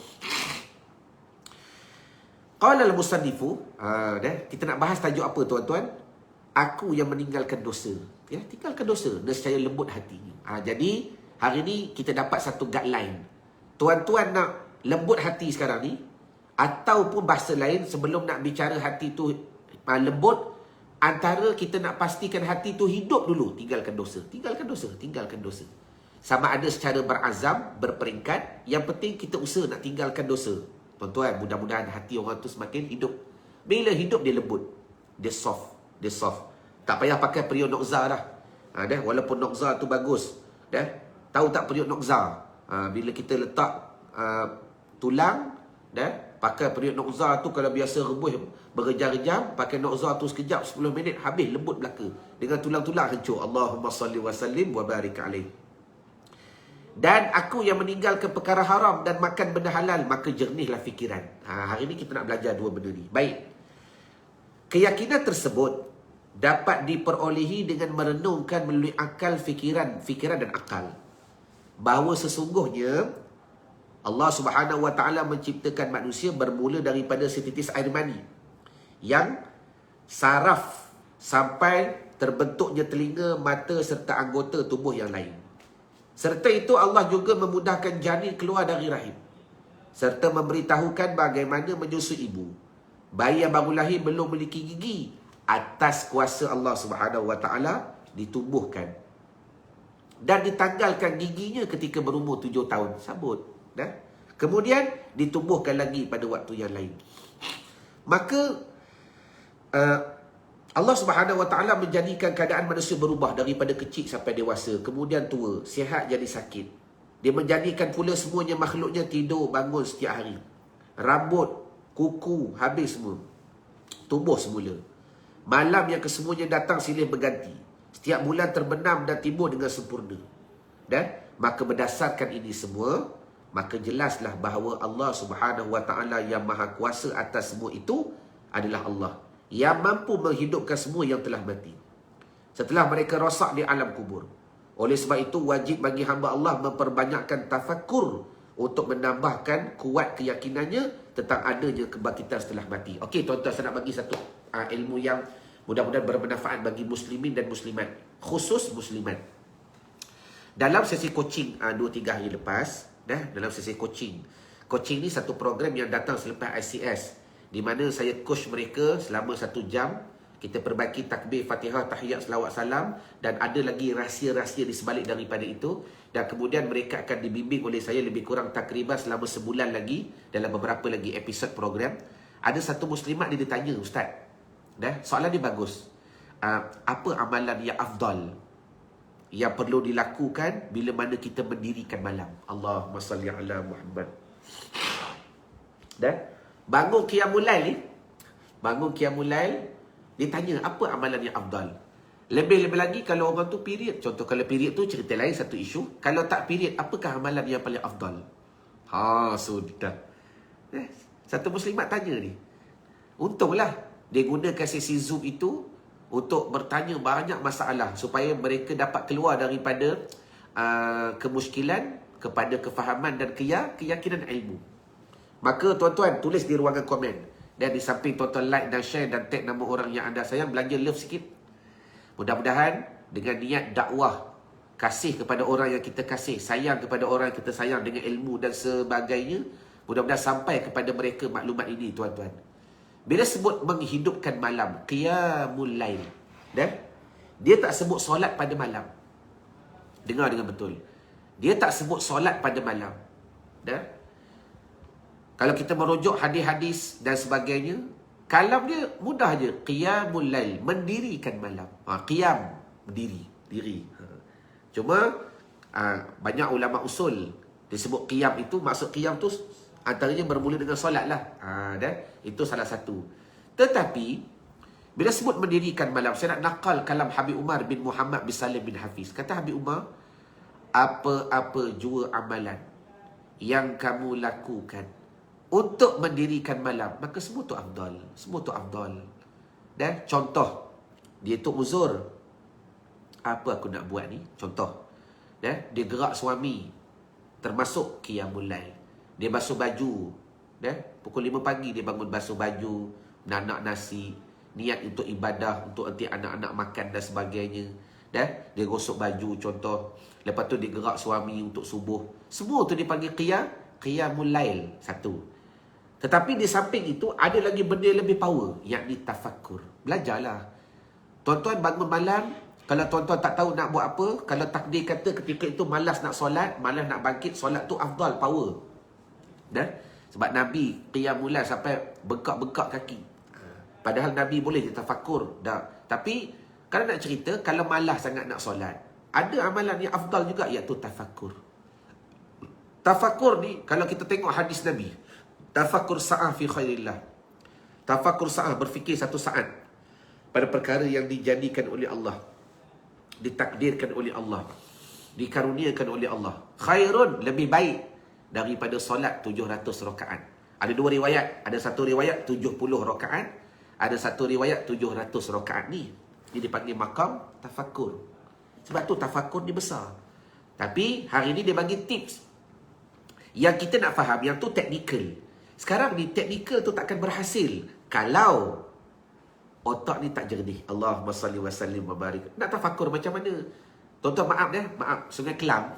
Qala al-musannifu, kita nak bahas tajuk apa tuan-tuan? Aku yang meninggalkan dosa. Ya, tinggalkan dosa nescaya lembut hatinya. Jadi hari ni kita dapat satu guideline. Tuan-tuan nak lembut hati sekarang ni, ataupun bahasa lain sebelum nak bicara hati tu lembut, antara kita nak pastikan hati tu hidup dulu, tinggalkan dosa. Sama ada secara berazam, berperingkat, yang penting kita usaha nak tinggalkan dosa. Tuan-tuan, mudah-mudahan hati orang tu semakin hidup. Bila hidup dia lembut, dia soft. Tak payah pakai periuk Noxar dah. Walaupun Noxar tu bagus. Tahu tak periuk Noxar? Bila kita letak tulang, pakai periuk Noxar tu, kalau biasa rebus berjam-jam, pakai Noxar tu sekejap 10 minit habis, lembut belaka. Dengan tulang-tulang hancur. Allahumma salli wa sallim wa barik alaih. Dan aku yang meninggalkan perkara haram dan makan benda halal, maka jernihlah fikiran. Hari ni kita nak belajar 2 benda ni. Baik. Keyakinan tersebut dapat diperolehi dengan merenungkan melalui akal, fikiran dan akal. Bahawa sesungguhnya Allah Subhanahu Wa Taala menciptakan manusia bermula daripada setitis air mani yang saraf sampai terbentuknya telinga, mata serta anggota tubuh yang lain. Serta itu Allah juga memudahkan janin keluar dari rahim, serta memberitahukan bagaimana menyusu ibu. Bayi yang baru lahir belum memiliki gigi, atas kuasa Allah Subhanahu Wa Taala ditumbuhkan dan ditanggalkan giginya ketika berumur 7 tahun. Sabut. Kemudian ditumbuhkan lagi pada waktu yang lain. Maka Allah Subhanahu Wa Taala menjadikan keadaan manusia berubah daripada kecil sampai dewasa, kemudian tua, sihat jadi sakit. Dia menjadikan pula semuanya makhluknya tidur bangun setiap hari. Rambut, kuku habis semua, tumbuh semula. Malam yang kesemuanya datang silih berganti. Setiap bulan terbenam dan timbul dengan sempurna. Dan maka berdasarkan ini semua, maka jelaslah bahawa Allah Subhanahu Wa Taala yang maha kuasa atas semua itu adalah Allah yang mampu menghidupkan semua yang telah mati setelah mereka rosak di alam kubur. Oleh sebab itu wajib bagi hamba Allah memperbanyakkan tafakur untuk menambahkan kuat keyakinannya tentang adanya kebangkitan setelah mati. Okey tuan-tuan, saya nak bagi satu ilmu yang mudah-mudahan bermanfaat bagi muslimin dan muslimat, khusus muslimat. Dalam sesi coaching 2-3 hari lepas, dalam sesi coaching ni satu program yang datang selepas ICS, di mana saya coach mereka selama 1 jam. Kita perbaiki takbir, Fatihah, tahiyat, selawat, salam, dan ada lagi rahsia-rahsia di sebalik daripada itu. Dan kemudian mereka akan dibimbing oleh saya lebih kurang takriban selama sebulan lagi dalam beberapa lagi episod program. Ada satu muslimat dia tanya, Ustaz, soalan dia bagus. Apa amalan yang afdal yang perlu dilakukan bila mana kita mendirikan malam? Allahumma salli ala Muhammad. Dah? Bangun qiyamul lail ni. Bangun qiyamul lail, dia tanya apa amalan yang afdal. Lebih-lebih lagi kalau orang tu period. Contoh kalau period tu cerita lain, satu isu. Kalau tak period, apakah amalan yang paling afdal? Sudah. Satu muslimat tanya ni. Untunglah dia gunakan sesi Zoom itu untuk bertanya banyak masalah supaya mereka dapat keluar daripada kemuskilan kepada kefahaman dan keyakinan ilmu. Maka tuan-tuan tulis di ruangan komen. Dan di samping tuan-tuan like dan share dan tag nama orang yang anda sayang, belanja love sikit. Mudah-mudahan dengan niat dakwah, kasih kepada orang yang kita kasih, sayang kepada orang yang kita sayang dengan ilmu dan sebagainya, mudah-mudahan sampai kepada mereka maklumat ini tuan-tuan. Bila sebut menghidupkan malam, qiyamul lail, dia tak sebut solat pada malam. Dengar dengan betul. Dia tak sebut solat pada malam. Kalau kita merujuk hadis-hadis dan sebagainya, kalam dia mudah je. Qiyamul lail, mendirikan malam. Qiyam, berdiri, diri. Cuma banyak ulama usul disebut qiyam itu, maksud qiyam tu antaranya bermula dengan solat lah. Itu salah satu. Tetapi bila sebut mendirikan malam, saya nak nakal kalam Habib Umar bin Muhammad bin Salim bin Hafiz. Kata Habib Umar, apa-apa jua amalan yang kamu lakukan untuk mendirikan malam, maka semua tu afdal. Semua tu afdal. Contoh, dia tu uzur. Apa aku nak buat ni? Contoh. Dia gerak suami, termasuk qiyamul lail. Dia basuh baju. Pukul 5 pagi dia bangun basuh baju, nanak nasi, niat untuk ibadah, untuk nanti anak-anak makan dan sebagainya. Dia gosok baju contoh. Lepas tu dia gerak suami untuk subuh. Semua tu dipanggil qiyamul lail. Satu. Tetapi di samping itu ada lagi benda lebih power, yakni tafakkur. Belajarlah. Tuan-tuan bangun malam, kalau tuan-tuan tak tahu nak buat apa, kalau takdir kata ketika itu malas nak solat, malas nak bangkit, solat tu afdal, power. Sebab Nabi qiyamul lail sampai bengkak-bengkak kaki. Padahal Nabi boleh je tafakkur. Tapi kalau nak cerita, kalau malas sangat nak solat, ada amalan yang afdal juga, iaitu tafakkur. Tafakkur ni, kalau kita tengok hadis Nabi, tafakkur sa'ah fi khairillah. Tafakkur sa'ah, berfikir satu saat pada perkara yang dijadikan oleh Allah, ditakdirkan oleh Allah, dikaruniakan oleh Allah. Khairun, lebih baik daripada solat 700 rakaat. Ada dua riwayat. Ada satu riwayat 70 rakaat, ada satu riwayat 700 rakaat ni. Ini dipanggil makam tafakkur. Sebab tu tafakkur ni besar. Tapi hari ni dia bagi tips. Yang kita nak faham, yang tu teknikal. Sekarang ni teknikal tu takkan berhasil kalau otak ni tak jernih. Allahumma salli wa sallim wa barik. Nak tafakkur macam mana? Tuan-tuan maaf, Sungai Kelang.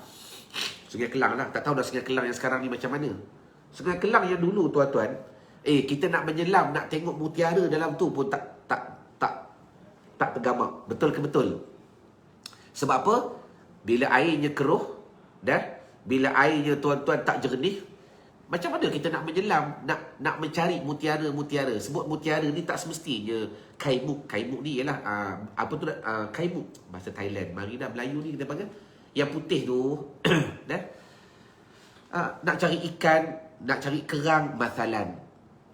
Sungai Kelang lah. Tak tahu dah Sungai Kelang yang sekarang ni macam mana. Sungai Kelang yang dulu tuan-tuan, kita nak menyelam, nak tengok mutiara dalam tu pun tak tergamak. Betul ke betul? Sebab apa? Bila airnya keruh, bila airnya tuan-tuan tak jernih, macam mana kita nak menyelam, nak mencari mutiara-mutiara. Sebut mutiara ni tak semestinya kaimuk. Kaimuk ni ialah kaimuk bahasa Thailand. Marina Melayu ni kita panggil yang putih tu. Nak cari ikan, nak cari kerang masalan.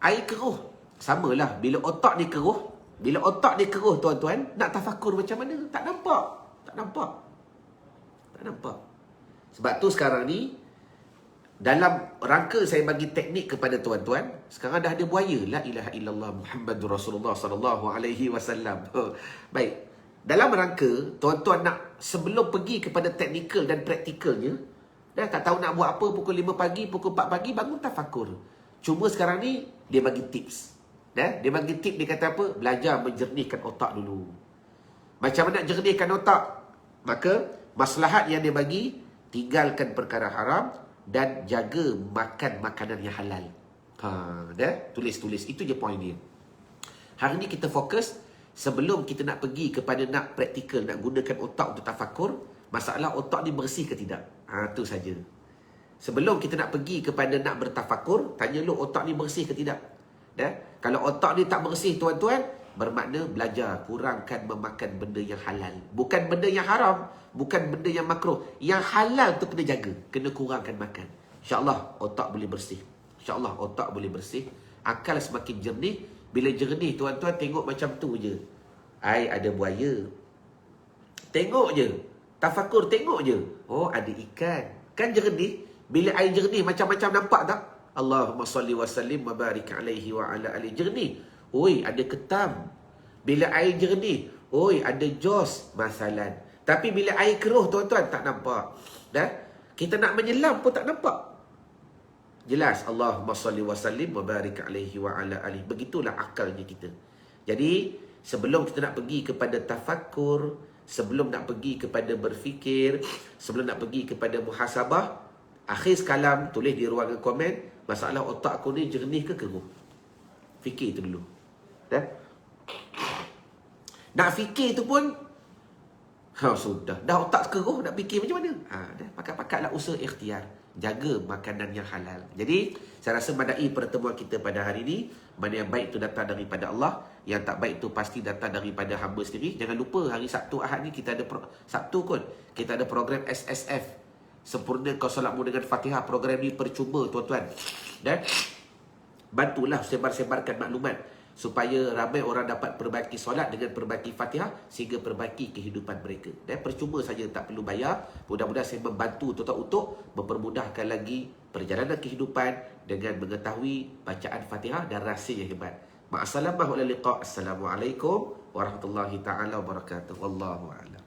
Air keruh. Samalah bila otak ni keruh. Bila otak ni keruh tuan-tuan, nak tafakur macam mana? Tak nampak. Sebab tu sekarang ni, dalam rangka saya bagi teknik kepada tuan-tuan, sekarang dah ada buaya. La ilaha illallah Muhammadur Rasulullah sallallahu alaihi wasallam. Baik. Dalam rangka tuan-tuan nak, sebelum pergi kepada teknikal dan praktikalnya, tak tahu nak buat apa pukul 5 pagi, pukul 4 pagi, bangun tafakur. Cuma sekarang ni dia bagi tips. Dia bagi tips, dia kata apa? Belajar menjernihkan otak dulu. Macam mana nak jernihkan otak? Maka maslahat yang dia bagi, tinggalkan perkara haram dan jaga makan makanan yang halal. Tulis. Itu je point dia. Hari ni kita fokus, sebelum kita nak pergi kepada nak praktikal, nak gunakan otak untuk tafakur, masalah otak ni bersih ke tidak. Tu saja. Sebelum kita nak pergi kepada nak bertafakur, tanya lu otak ni bersih ke tidak. Kalau otak ni tak bersih tuan-tuan, bermakna belajar kurangkan memakan benda yang halal. Bukan benda yang haram, bukan benda yang makruh. Yang halal tu kena jaga, kena kurangkan makan. InsyaAllah otak boleh bersih. insya-Allah otak boleh bersih, akal semakin jernih. Bila jernih, tuan-tuan tengok macam tu je. Air ada buaya. Tengok je. Tafakur tengok je. Oh, ada ikan. Kan jernih. Bila air jernih macam-macam nampak tak? Allahumma salli wa sallim wa barik alaihi wa ala alihi. Jernih. Oi, ada ketam. Bila air jernih, oi, ada jos masalan. Tapi bila air keruh, tuan-tuan, tak nampak. Dah? Kita nak menyelam pun tak nampak. Jelas. Allahumma salli wa sallim wa barik alaihi wa ala alihi. Begitulah akalnya kita. Jadi, sebelum kita nak pergi kepada tafakkur, sebelum nak pergi kepada berfikir, sebelum nak pergi kepada muhasabah, akhir sekalam tulis di ruangan komen, masalah otak aku ni jernih ke keruh? Fikir tu dulu. Dah? Nak fikir tu pun sudah. Dah otak keruh, nak fikir macam mana? Dah pakat-pakatlah usaha ikhtiar. Jaga makanan yang halal. Jadi, saya rasa madai pertemuan kita pada hari ini, mana yang baik itu datang daripada Allah, yang tak baik itu pasti datang daripada hamba sendiri. Jangan lupa hari Sabtu Ahad ni kita ada Sabtu kot, kita ada program SSF, Sempurna Kau Solatmu dengan Fatihah. Program ni percuma, tuan-tuan. Dan bantulah sebar-sebarkan maklumat supaya ramai orang dapat perbaiki solat dengan perbaiki Fatihah sehingga perbaiki kehidupan mereka. Dan percuma saja, tak perlu bayar. Mudah-mudahan saya membantu tuan-tuan untuk mempermudahkan lagi perjalanan kehidupan dengan mengetahui bacaan Fatihah dan rahsia yang hebat. Ma'assalamah wa liqa. Assalamualaikum warahmatullahi taala wabarakatuh. Wallahu a'lam.